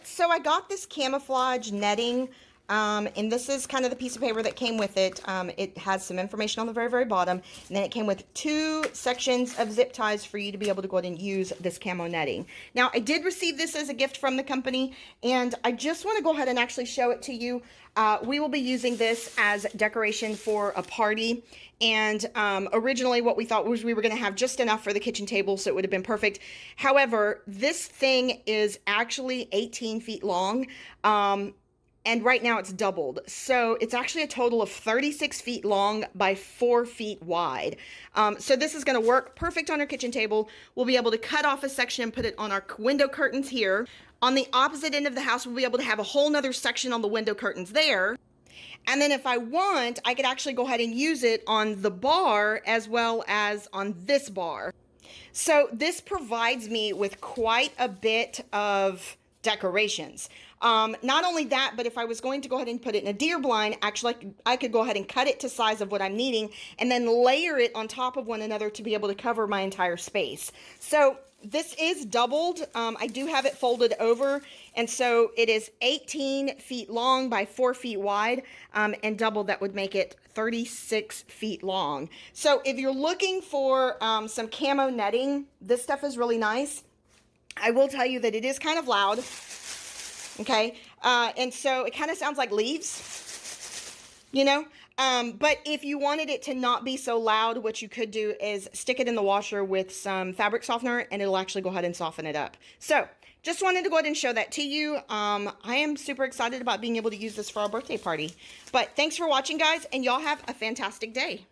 so I got this camouflage netting, and this is kind of the piece of paper that came with it. It has some information on the very, very bottom, and then it came with 2 sections of zip ties for you to be able to go ahead and use this camo netting. Now, I did receive this as a gift from the company, and I just want to go ahead and actually show it to you. We will be using this as decoration for a party, and originally what we thought was we were going to have just enough for the kitchen table, so it would have been perfect. However, this thing is actually 18 feet long, and right now it's doubled. So it's actually a total of 36 feet long by 4 feet wide. So this is going to work perfect on our kitchen table. We'll be able to cut off a section and put it on our window curtains here. On the opposite end of the house, we'll be able to have a whole nother section on the window curtains there. And then if I want, I could actually go ahead and use it on the bar as well as on this bar. So this provides me with quite a bit of decorations. Not only that, but if I was going to go ahead and put it in a deer blind, actually I could go ahead and cut it to size of what I'm needing and then layer it on top of one another to be able to cover my entire space. So this is doubled. I do have it folded over, and so it is 18 feet long by 4 feet wide, and doubled. That would make it 36 feet long. So if you're looking for some camo netting, this stuff is really nice. I will tell you that it is kind of loud, okay? And so it kind of sounds like leaves, you know? But if you wanted it to not be so loud, what you could do is stick it in the washer with some fabric softener, and it'll actually go ahead and soften it up. So just wanted to go ahead and show that to you. I am super excited about being able to use this for our birthday party. But thanks for watching, guys, and y'all have a fantastic day.